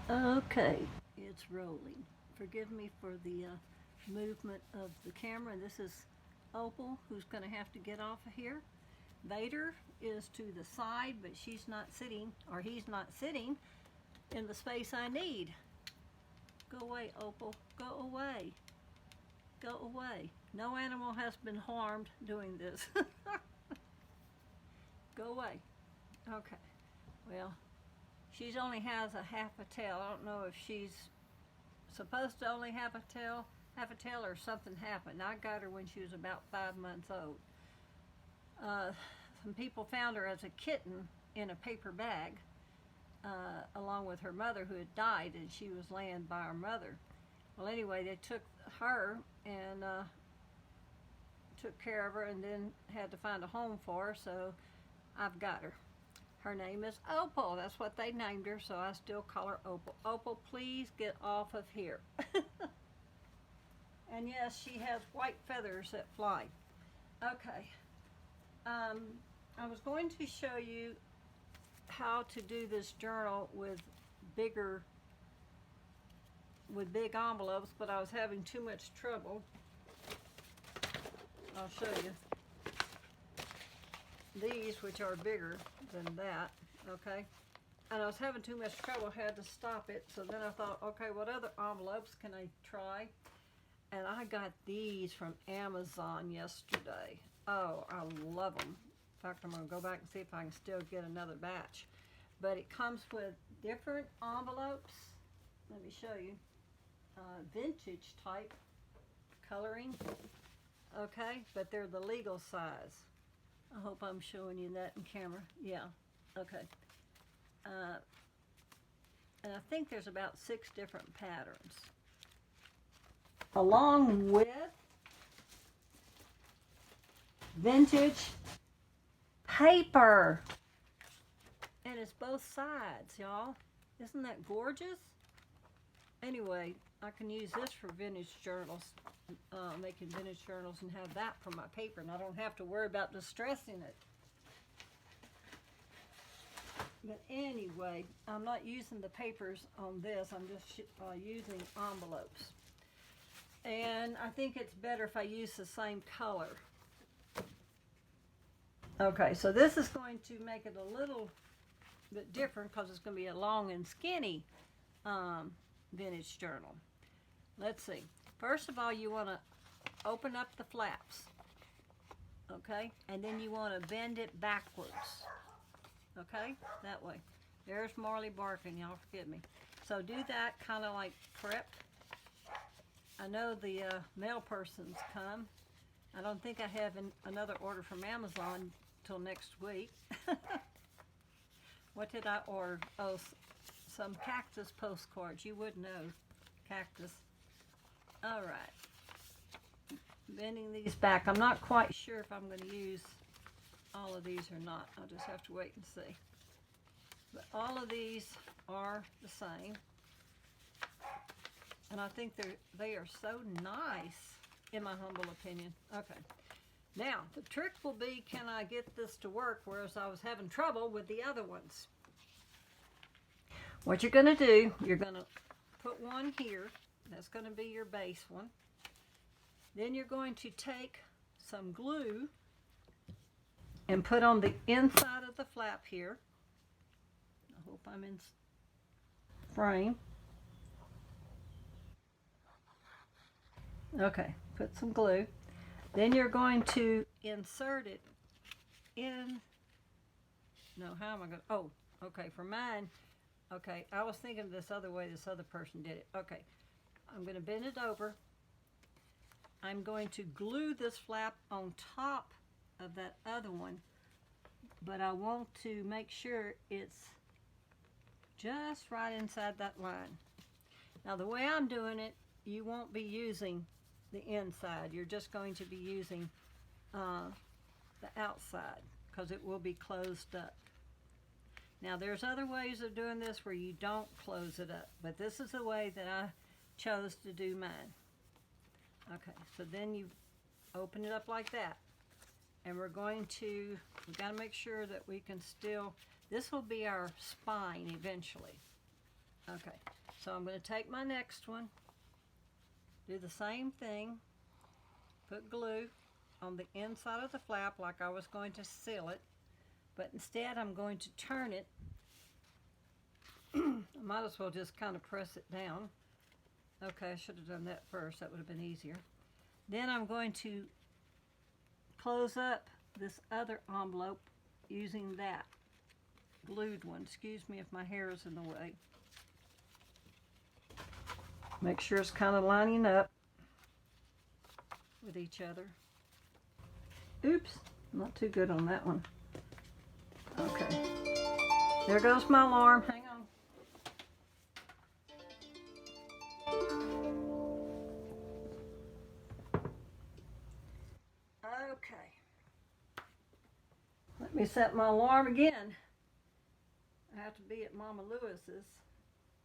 Okay, it's rolling. Forgive me for the movement of the camera. This is Opal, who's going to have to get off of here. Vader is to the side, but she's not sitting, or he's not sitting in the space I need. Go away, Opal. Go away. Go away. No animal has been harmed doing this. Go away. Okay. Well, she only has a half a tail. I don't know if she's supposed to only have a tail, or something happened. I got her when she was about 5 months old. Uh, some people found her as a kitten in a paper bag, along with her mother who had died, and she was laying by her mother. Well, anyway, they took her and took care of her, and then had to find a home for her, so I've got her. Her name is Opal. That's what they named her, so I still call her Opal. Opal, please get off of here. And yes, she has white feathers that fly. Okay. I was going to show you how to do this journal with big envelopes, but I was having too much trouble. I'll show you. These, which are bigger than that, okay? And I was having too much trouble, had to stop it. So then I thought, okay, what other envelopes can I try? And I got these from Amazon yesterday. Oh, I love them. In fact, I'm going to go back and see if I can still get another batch. But it comes with different envelopes. Let me show you. Vintage type coloring. Okay, but they're the legal size. I hope I'm showing you that in camera. Yeah, okay. And I think there's about 6 different patterns. Along with vintage paper. And it's both sides, y'all. Isn't that gorgeous? Anyway, I can use this for vintage journals, making vintage journals, and have that for my paper, and I don't have to worry about distressing it. But anyway, I'm not using the papers on this. I'm just using envelopes. And I think it's better if I use the same color. Okay, so this is going to make it a little bit different because it's going to be a long and skinny vintage journal. Let's see. First of all, you want to open up the flaps, okay? And then you want to bend it backwards, okay? That way. There's Marley barking, y'all forgive me. So do that kind of like prep. I know the mail person's come. I don't think I have another order from Amazon till next week. What did I order? Oh, some cactus postcards. You would know. Cactus. All right. Bending these back. I'm not quite sure if I'm going to use all of these or not. I'll just have to wait and see. But all of these are the same. And I think they are so nice, in my humble opinion. Okay. Now, the trick will be, can I get this to work, whereas I was having trouble with the other ones. What you're going to do, you're going to put one here. That's going to be your base one. Then you're going to take some glue and put on the inside of the flap here. I hope I'm in frame. Okay, put some glue. Then you're going to insert it in. No, how am I going to? Oh, okay, for mine. Okay, I was thinking this other way this other person did it. Okay, I'm going to bend it over. I'm going to glue this flap on top of that other one, but I want to make sure it's just right inside that line. Now, the way I'm doing it, you won't be using the inside. You're just going to be using the outside because it will be closed up. Now, there's other ways of doing this where you don't close it up, but this is the way that I chose to do mine. Okay, so then you open it up like that, and we've got to make sure that we can still, this will be our spine eventually. Okay, so I'm going to take my next one, do the same thing, put glue on the inside of the flap like I was going to seal it, but instead I'm going to turn it. I might as well just kind of press it down. Okay, I should have done that first. That would have been easier. Then I'm going to close up this other envelope using that glued one. Excuse me if my hair is in the way. Make sure it's kind of lining up with each other. Oops, not too good on that one. Okay, there goes my alarm. Hang on. Okay, let me set my alarm again. I have to be at Mama Lewis's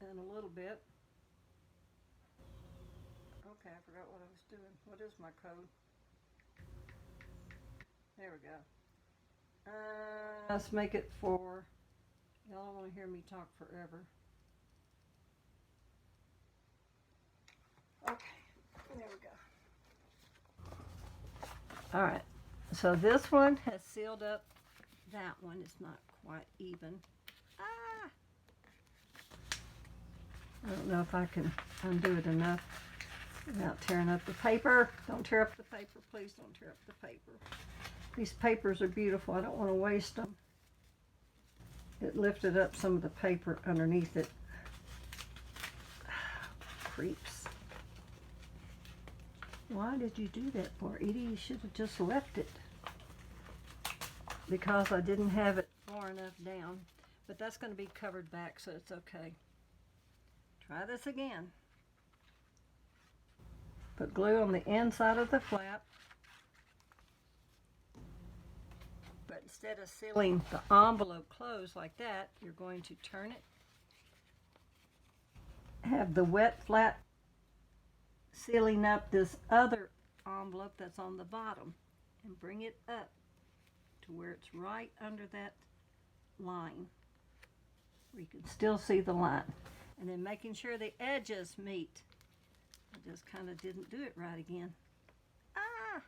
in a little bit. Okay, I forgot what I was doing. What is my code? There we go. Let's make it for, y'all don't want to hear me talk forever. Okay, there we go. All right, so this one has sealed up that one. It's not quite even. Ah! I don't know if I can undo it enough without tearing up the paper. Don't tear up the paper, please don't tear up the paper. These papers are beautiful. I don't want to waste them. It lifted up some of the paper underneath it. Creeps. Why did you do that for, Edie? You should have just left it. Because I didn't have it far enough down. But that's going to be covered back, so it's okay. Try this again. Put glue on the inside of the flap. But instead of sealing the envelope closed like that, you're going to turn it. Have the wet flap sealing up this other envelope that's on the bottom. And bring it up to where it's right under that line. Where you can still see the line. And then making sure the edges meet. I just kind of didn't do it right again. Ah!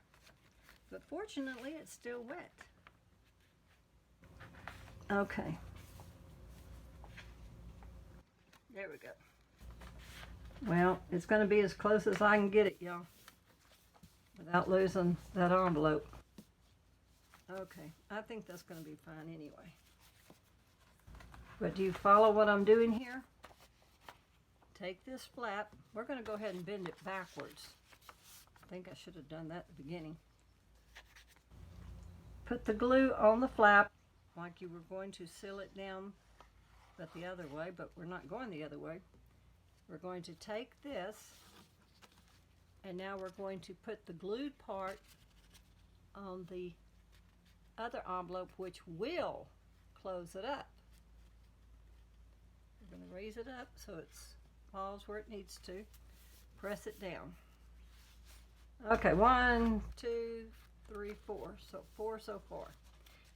But fortunately, it's still wet. Okay. There we go. Well, it's going to be as close as I can get it, y'all. Without losing that envelope. Okay, I think that's going to be fine anyway. But do you follow what I'm doing here? Take this flap. We're going to go ahead and bend it backwards. I think I should have done that at the beginning. Put the glue on the flap like you were going to seal it down, but the other way, but we're not going the other way. We're going to take this, and now we're going to put the glued part on the other envelope, which will close it up. We're going to raise it up so it falls where it needs to. Press it down. Okay, 1, 2, 3, 4. So 4 so far.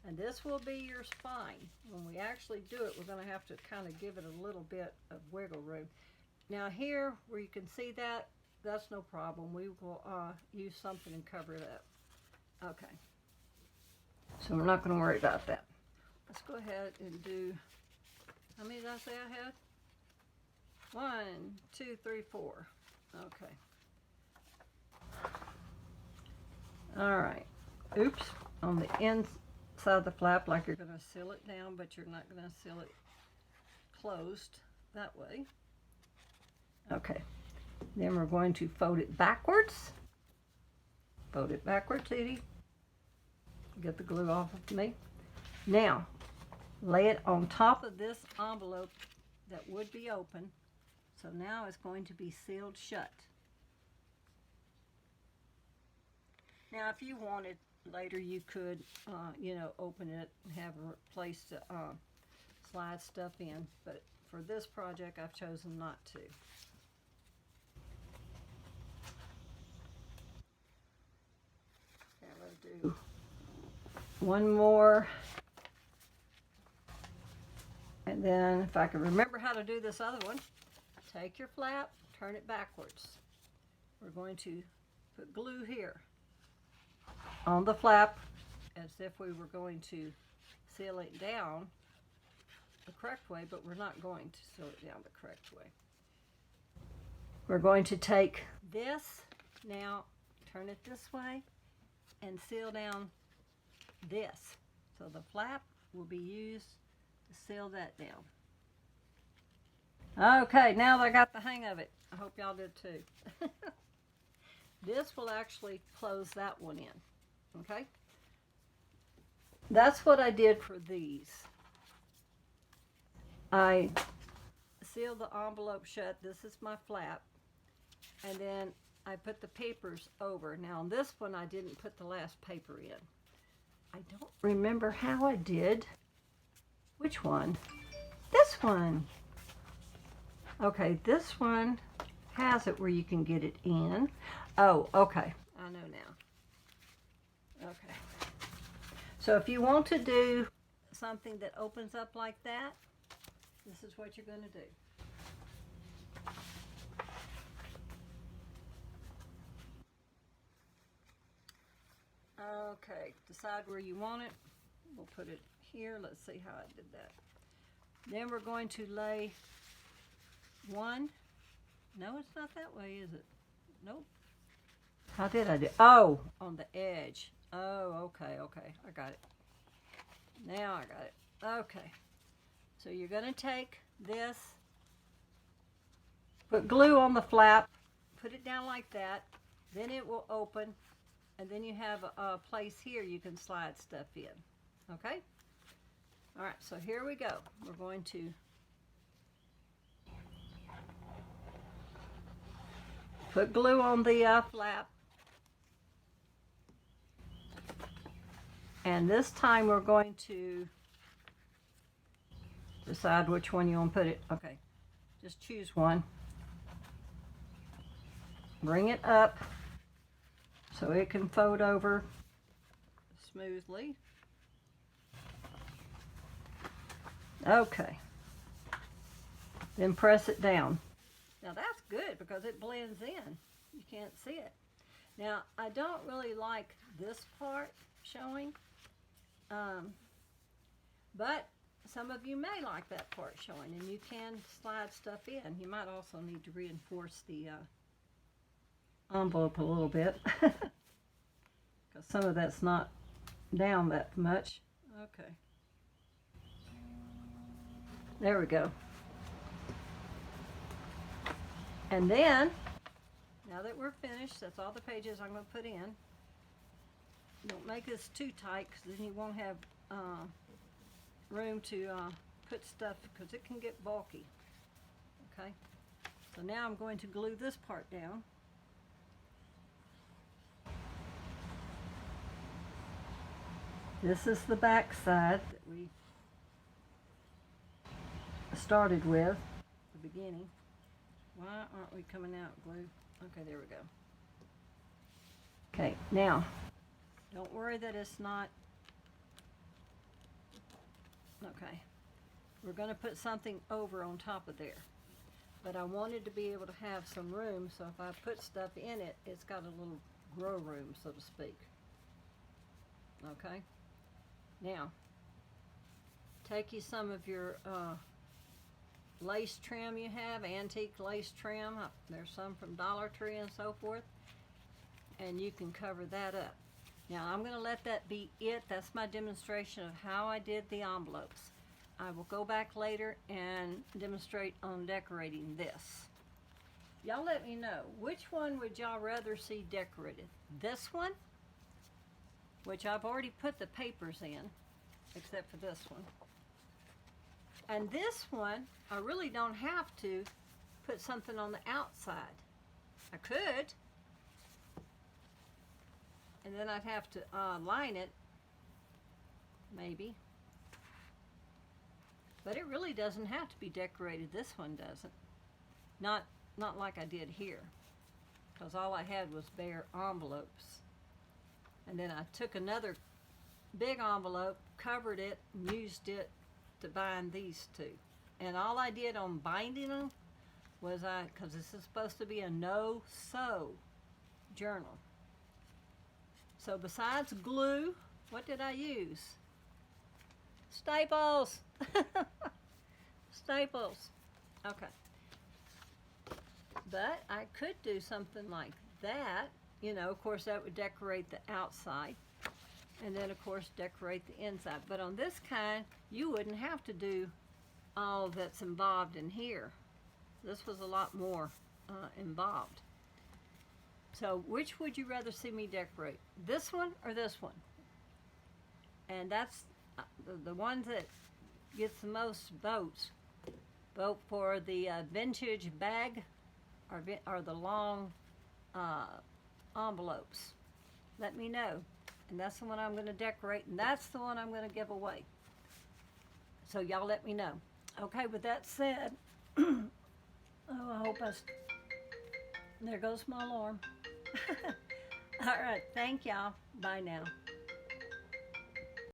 And this will be your spine. When we actually do it, we're going to have to kind of give it a little bit of wiggle room. Now here, where you can see that, that's no problem. We will use something and cover it up. Okay. So we're not going to worry about that. Let's go ahead and do, how many did I say I had? 1, 2, 3, 4. Okay. All right. Oops. On the inside of the flap, like you're going to seal it down, but you're not going to seal it closed that way. Okay. Then we're going to fold it backwards. Fold it backwards, Edie. Get the glue off of me. Now, lay it on top of this envelope that would be open. So now it's going to be sealed shut. Now, if you wanted later, you could, you know, open it and have a place to slide stuff in. But for this project, I've chosen not to. Now, let's do one more And then if I can remember how to do this other one, take your flap, turn it backwards. We're going to put glue here on the flap as if we were going to seal it down the correct way, but we're not going to seal it down the correct way. We're going to take this now, turn it this way, and seal down this. So the flap will be used to seal that down. Okay, now that I got the hang of it, I hope y'all did too. This will actually close that one in, okay? That's what I did for these. I sealed the envelope shut. This is my flap. And then I put the papers over. Now on this one, I didn't put the last paper in. I don't remember how I did. Which one? This one. Okay, this one has it where you can get it in. Oh, okay. I know now. Okay. So if you want to do something that opens up like that, this is what you're going to do. Okay, decide where you want it. We'll put it here. Let's see how I did that. Then we're going to lay one. No, it's not that way, is it? Nope. How did I do? Oh, on the edge. Oh, okay. I got it. Now I got it. Okay. So you're going to take this, put glue on the flap, put it down like that, then it will open, and then you have a place here you can slide stuff in. Okay? All right, so here we go. We're going to put glue on the flap. And this time we're going to decide which one you want to put it. Okay, just choose one. Bring it up so it can fold over smoothly. Okay. Then press it down. Now that's good because it blends in. You can't see it. Now I don't really like this part showing, but some of you may like that part showing, and you can slide stuff in. You might also need to reinforce the envelope a little bit because some of that's not down that much. Okay. There we go. And then, now that we're finished, that's all the pages I'm going to put in. Don't make this too tight because then you won't have room to put stuff because it can get bulky. Okay, so now I'm going to glue this part down. This is the back side that we started with, the beginning. Why aren't we coming out glue? Okay, there we go. Okay, now, don't worry that it's not. Okay, we're going to put something over on top of there. But I wanted to be able to have some room, so if I put stuff in it, it's got a little grow room, so to speak. Okay, now, take you some of your lace trim you have, antique lace trim. There's some from Dollar Tree and so forth, and you can cover that up. Now I'm going to let that be it. That's my demonstration of how I did the envelopes. I will go back later and demonstrate on decorating this. Y'all let me know, which one would y'all rather see decorated? This one, which I've already put the papers in, except for this one. And this one, I really don't have to put something on the outside. I could, and then I'd have to line it, maybe. But it really doesn't have to be decorated. This one doesn't. Not like I did here, because all I had was bare envelopes. And then I took another big envelope, covered it, and used it to bind these two. And all I did on binding them was because this is supposed to be a no-sew journal. So besides glue, what did I use? Staples. Staples. Okay. But I could do something like that. You know, of course, that would decorate the outside. And then, of course, decorate the inside. But on this kind, you wouldn't have to do all that's involved in here. This was a lot more involved. So which would you rather see me decorate? This one or this one? And that's the ones that gets the most votes. Vote for the vintage bag or the long envelopes. Let me know. And that's the one I'm going to decorate, and that's the one I'm going to give away. So y'all let me know. Okay, with that said, oh, I hope there goes my alarm. All right, thank y'all. Bye now.